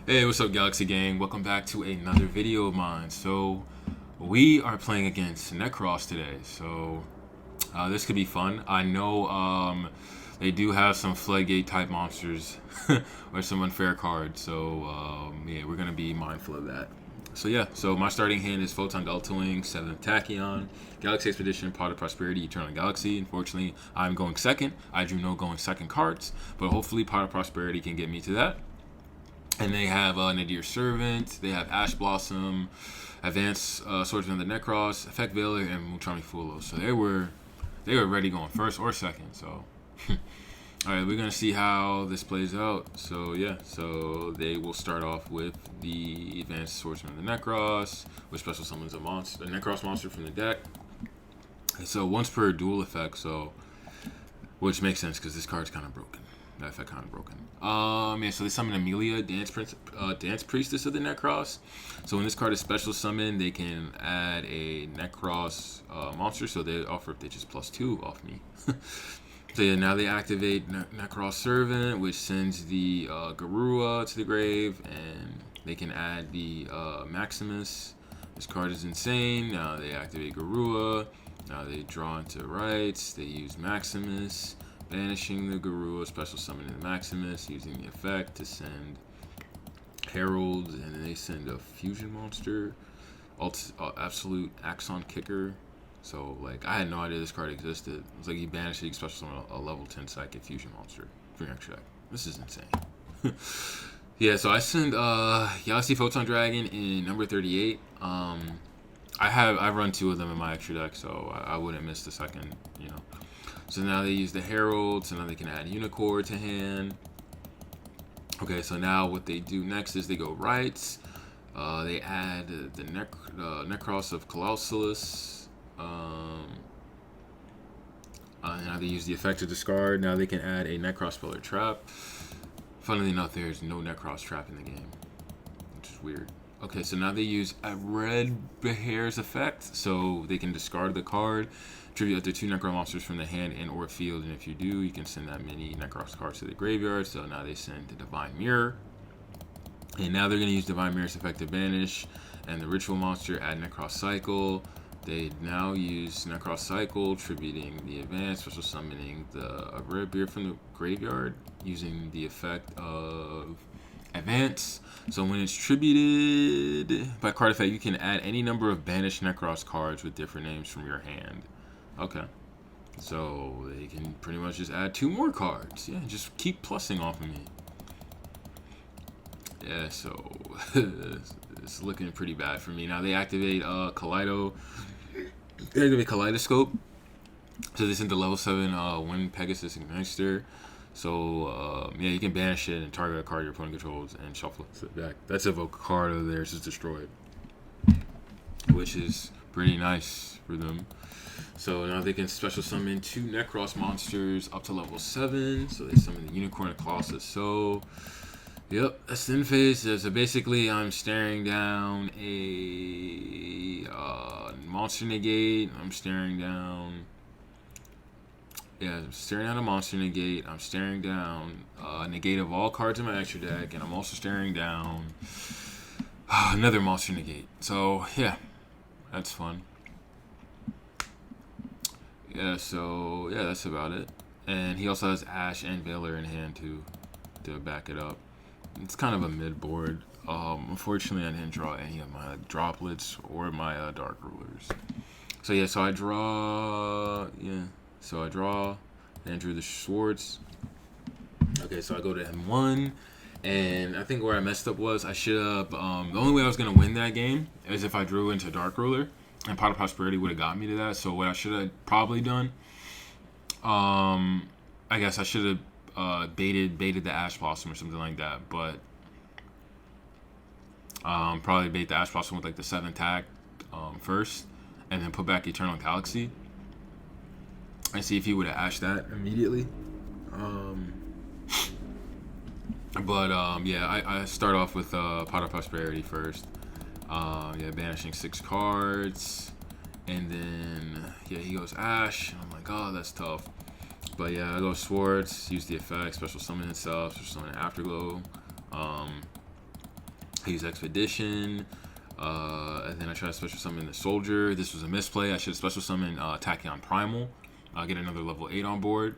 Hey, what's up, Galaxy Gang? Welcome back to another video of mine. So, we are playing against Nekroz today. So, this could be fun. I know they do have some floodgate type monsters or some unfair cards. So, yeah, we're gonna be mindful of that. So yeah, so my starting hand is Photon Delta Wing, 7th Tachyon, Galaxy Expedition, Pot of Prosperity, Eternal Galaxy. Unfortunately, I'm going second. I drew no going second cards, but hopefully Pot of Prosperity can get me to that. And they have Nadir Servant, they have Ash Blossom, Advanced Swordsman of the Nekroz, Effect Veiler, and Mutrami Fulo. So they were ready going first or second. So all right, we're gonna see how this plays out. So yeah, so they will start off with the Advanced Swordsman of the Nekroz, which special summons a Nekroz monster from the deck. And so once per dual effect, so which makes sense because this card's kind of broken. That effect kind of broken. Yeah, so they summon Amelia, Dance Priestess of the Nekroz. So when this card is special summoned, they can add a Nekroz monster. So they offer if they just +2 off me. So yeah, now they activate Nekroz Servant, which sends the Garua to the grave, and they can add the Maximus. This card is insane. Now they activate Garua. Now they draw into rights. They use Maximus, banishing the Garua, special summoning the Maximus, using the effect to send Herald, and then they send a fusion monster, Absolute Axon Kicker. So, like, I had no idea this card existed. It's like you banish it, special summon a level 10 psychic fusion monster for your extra deck. This is insane. Yeah, so I send Galaxy Photon Dragon in number 38. I've run 2 of them in my extra deck, so I wouldn't miss the second, you know. So now they use the Herald, so now they can add Unicorn to hand. Okay, so now what they do next is they go rights. They add the Nekroz of Colossalus. Now they use the effect to discard. Now they can add a Nekroz Speller Trap. Funnily enough, there's no Nekroz Trap in the game, which is weird. Okay, so now they use a Red Behar's effect, so they can discard the card, tribute up to 2 Necro monsters from the hand and or field, and if you do, you can send that many Nekroz cards to the graveyard. So now they send the Divine Mirror, and now they're going to use Divine Mirror's effect to banish, and the Ritual monster, add Nekroz Cycle. They now use Nekroz Cycle, tributing the advance, special summoning a rare beer from the graveyard, using the effect of advance. So when it's tributed by card effect, you can add any number of banished Nekroz cards with different names from your hand. Okay. So they can pretty much just add 2 more cards. Yeah, just keep plussing off of me. Yeah, so it's looking pretty bad for me. Now they activate They activate Kaleidoscope. So they send the level 7 Wind Pegasus and Gangster. So yeah, you can banish it and target a card your opponent controls and shuffle it back. That's if a card of theirs is destroyed, which is pretty nice for them. So now they can special summon 2 Nekroz monsters up to level 7. So they summon the Unicorn of Colossus. So yep, that's the end phase. So basically, I'm staring down a monster negate. I'm staring down. Yeah, I'm staring down a monster negate. I'm staring down negate of all cards in my extra deck, and I'm also staring down another monster negate. So yeah, that's fun. Yeah, so yeah, that's about it. And he also has Ash and Veiler in hand to back it up. It's kind of a mid board. Unfortunately, I didn't draw any of my droplets or my dark rulers. So yeah, so I draw. Yeah, so I draw and drew the Schwartz. Okay, so I go to M1, and I think where I messed up was I should have. The only way I was gonna win that game is if I drew into Dark Ruler, and Pot of Prosperity would have got me to that. So what I should have probably done, I guess I should have baited the Ash Blossom or something like that, but probably bait the Ash Blossom with like the 7th tag first, and then put back Eternal Galaxy and see if he would have ashed that immediately. Yeah, I start off with Pot of Prosperity first. Yeah, banishing 6 cards, and then yeah, he goes Ash, and I'm like, oh, that's tough. But yeah, I go Swords, use the effect, special summon itself, special summon Afterglow. I use Expedition. And then I try to special summon the Soldier. This was a misplay. I should have special summoned Tachyon Primal. Get another level 8 on board.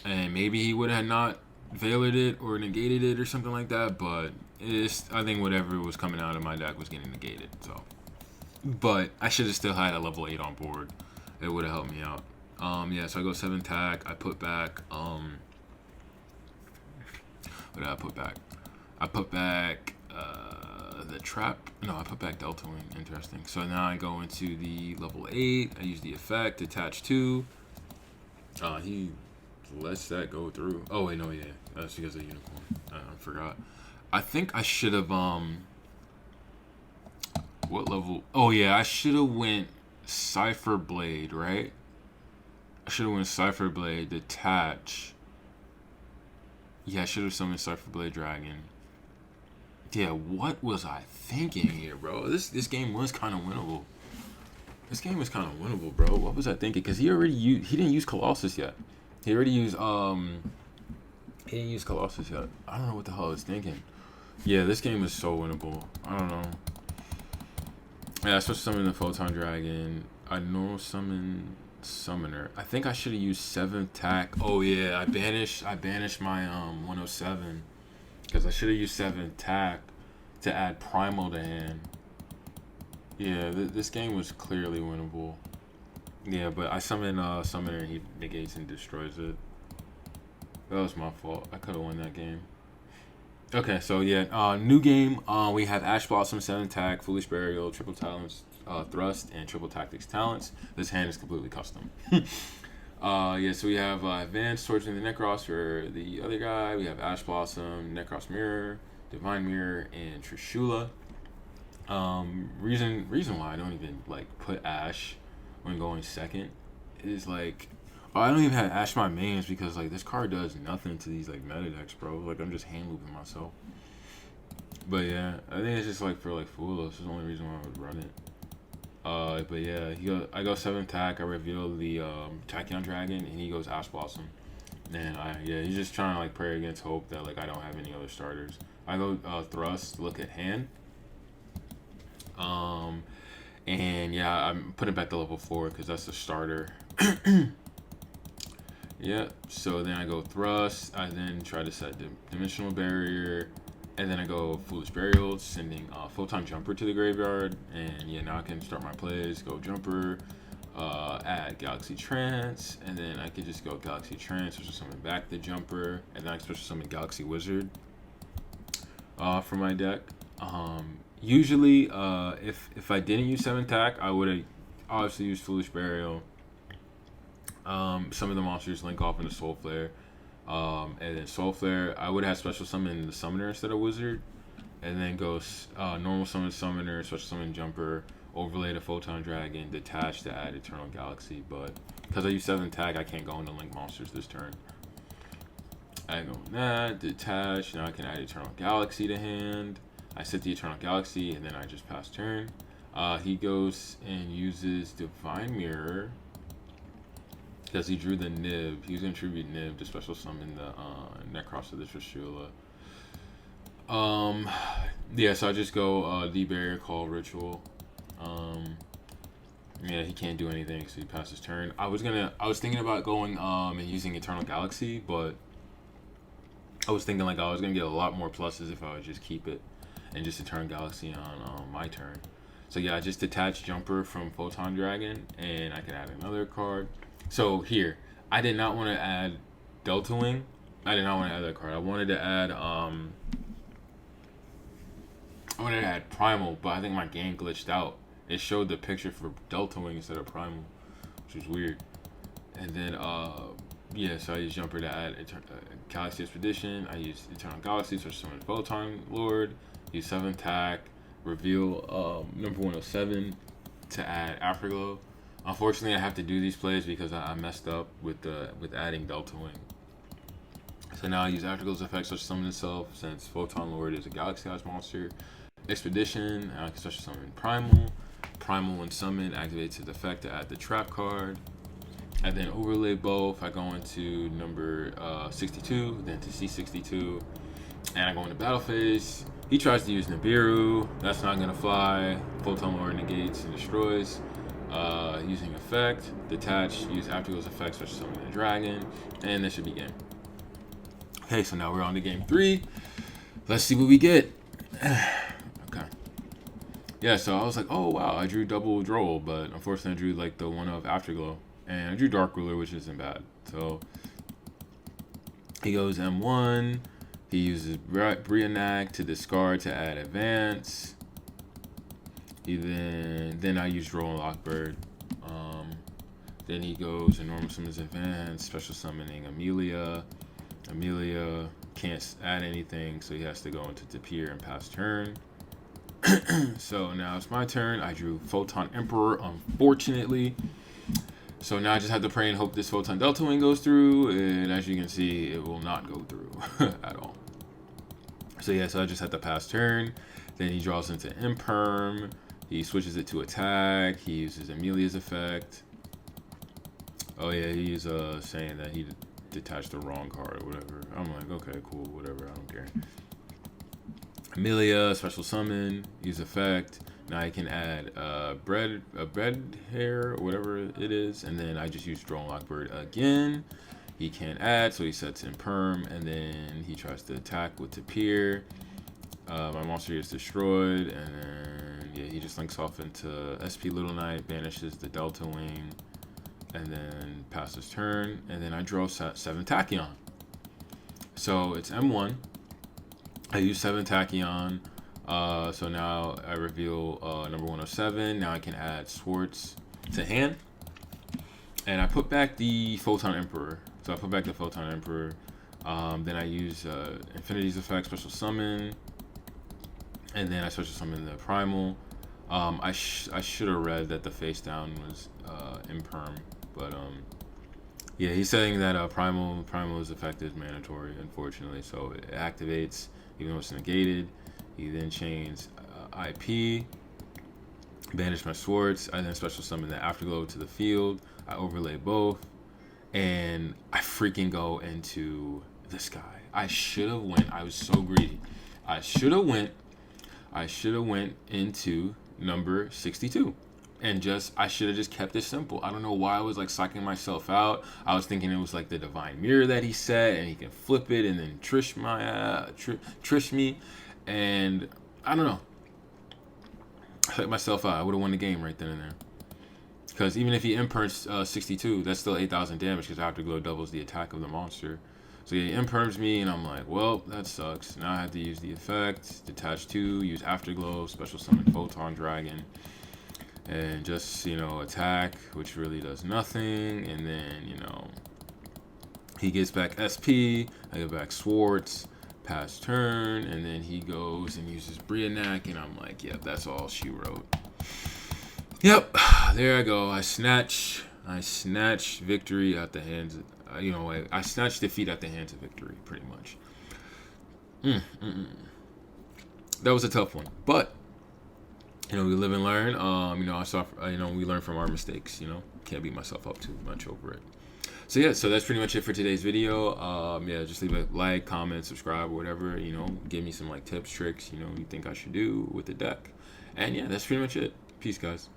And maybe he would have not Veilered it or negated it or something like that. But I think whatever was coming out of my deck was getting negated. So, but I should have still had a level 8 on board. It would have helped me out. Yeah, so I go 7 tack. I put back... what did I put back? I put back the trap. No, I put back Delta Wing. Interesting. So now I go into the level 8. I use the effect, attach 2. He lets that go through. Oh, wait, no, yeah. That's because of the unicorn. I forgot. I think I should have, what level? Oh, yeah, I should have went Cypher Blade, right? I should have went Cypher Blade, detach. Yeah, I should have summoned Cypher Blade Dragon. Yeah, what was I thinking here, bro? This game was kind of winnable. This game was kind of winnable, bro. What was I thinking? Because he didn't use Colossus yet. He already used he didn't use Colossus yet. I don't know what the hell I was thinking. Yeah, this game is so winnable. I don't know. Yeah, I switched summon the Photon Dragon. I normal summon Summoner. I think I should have used 7th tack. Oh yeah, I banished my 107 because I should have used 7th tack to add Primal to hand. Yeah, this game was clearly winnable. Yeah, but I summon Summoner and he negates and destroys it. That was my fault. I could have won that game. Okay, so yeah, new game. We have Ash Blossom, 7 tack, Foolish Burial, Triple Talents, Thrust, and Triple Tactics Talents. This hand is completely custom. Yeah, so we have Advanced Torturing the Nekroz for the other guy. We have Ash Blossom, Nekroz Mirror, Divine Mirror, and Trishula. Reason why I don't even like put Ash when going second is like, I don't even have Ash my mains because like this card does nothing to these like meta decks, bro. Like I'm just hand looping myself. But yeah, I think it's just like for like Fulos. It's the only reason why I would run it. But yeah, I go 7 tack. I reveal the Tachyon Dragon, and he goes Ash Blossom. And he's just trying to like pray against hope that like I don't have any other starters. I go Thrust, look at hand. And yeah, I'm putting back to level 4 because that's the starter. Yeah, so then I go Thrust. I then try to set Dimensional Barrier. And then I go Foolish Burial, sending Photon Jumper to the graveyard. And yeah, now I can start my plays. Go Jumper, add Galaxy Trance. And then I could just go Galaxy Trance, which is summon back the Jumper. And then I can special summon Galaxy Wizard for my deck. Usually, if I didn't use 7 tack, I would have obviously used Foolish Burial. Some of the monsters link off into Soul Flare. And then Soul Flare, I would have special summon the Summoner instead of Wizard. And then go normal summon Summoner, special summon Jumper, overlay the Photon Dragon, detach to add Eternal Galaxy. But because I use 7 tack, I can't go into link monsters this turn. I go that, detach, now I can add Eternal Galaxy to hand. I set the Eternal Galaxy, and then I just pass turn. He goes and uses Divine Mirror because he drew the Nib. He's going to tribute Nib to special summon the Nekroz of the Trishula. Yeah, so I just go the Barrier Call Ritual. Yeah, he can't do anything, so he passes turn. I was thinking about going and using Eternal Galaxy, but I was thinking like I was gonna get a lot more pluses if I would just keep it and just Eternal Galaxy on my turn. So yeah, I just detached Jumper from Photon Dragon, and I can add another card. So here, I did not want to add Delta Wing. I did not want to add that card. I wanted to add Primal, but I think my game glitched out. It showed the picture for Delta Wing instead of Primal, which was weird. And then yeah, so I used Jumper to add Galaxy Expedition. I used Eternal Galaxy, so I summoned Photon Lord. Use 7 tack, reveal number 107 to add Afterglow. Unfortunately, I have to do these plays because I messed up with adding Delta Wing. So now I use Afterglow's effect, such summon itself, since Photon Lord is a Galaxy-sized monster. Expedition, I can special summon Primal. Primal, when summoned, activates its effect to add the trap card. And then overlay both. I go into number 62, then to C62, and I go into battle phase. He tries to use Nibiru. That's not gonna fly. Photon Lord negates and destroys. Using effect, detach, use afterglows effect, such as summon a dragon, and this should be game. Okay, so now we're on to game 3. Let's see what we get. Okay. Yeah, so I was like, oh wow, I drew double droll, but unfortunately I drew like the one of afterglow, and I drew dark ruler, which isn't bad. So he goes M1. He uses Brianak to discard to add advance. Then I use Droll and Lockbird. Then he goes and normal summons advance, special summoning Amelia. Amelia can't add anything, so he has to go into Tapir and pass turn. So now it's my turn. I drew Photon Emperor, unfortunately. So now I just have to pray and hope this Photon Delta Wing goes through, and as you can see, it will not go through at all. So yeah, so I just have to pass turn. Then he draws into Imperm. He switches it to attack. He uses Amelia's effect. Oh yeah, he's saying that he detached the wrong card or whatever. I'm like, okay, cool, whatever, I don't care. Amelia, special summon, use effect. Now I can add a bread hair or whatever it is, and then I just use Drone Lockbird again. He can't add, so he sets in perm, and then he tries to attack with Tapir. My monster is destroyed, and then yeah, he just links off into SP Little Knight, banishes the Delta Wing, and then passes turn, and then I draw 7 Tachyon. So it's M1. I use 7 Tachyon. So now I reveal number 107. Now I can add Swartz to hand, and I put back the Photon Emperor. So I put back the Photon Emperor. Then I use Infinity's effect, special summon, and then I special summon the Primal. I should have read that the face down was imperm, but yeah, he's saying that Primal's effect is mandatory, unfortunately, so it activates even though it's negated. He then chains IP, banish my Swartz. I then special summon the Afterglow to the field. I overlay both, and I freaking go into this guy. I should have went. I was so greedy. I should have went into number 62, and I should have just kept it simple. I don't know why I was like psyching myself out. I was thinking it was like the divine mirror that he said, and he can flip it and then trish me, and I don't know. I psyched myself out. I would have won the game right then and there. Because even if he imperms 62, that's still 8,000 damage because Afterglow doubles the attack of the monster. So yeah, he imperms me, and I'm like, well, that sucks. Now I have to use the effect, detach 2, use Afterglow, special summon Photon Dragon, and just, attack, which really does nothing. And then, he gets back SP, I get back Swartz, pass turn, and then he goes and uses Brianak, and I'm like, yep, that's all she wrote. Yep, there I go. I snatch victory at the hands. I snatch defeat at the hands of victory, pretty much. That was a tough one, but we live and learn. We learn from our mistakes. Can't beat myself up too much over it. So yeah, so that's pretty much it for today's video. Just leave a like, comment, subscribe, or whatever. Give me some tips, tricks. You think I should do with the deck. And yeah, that's pretty much it. Peace, guys.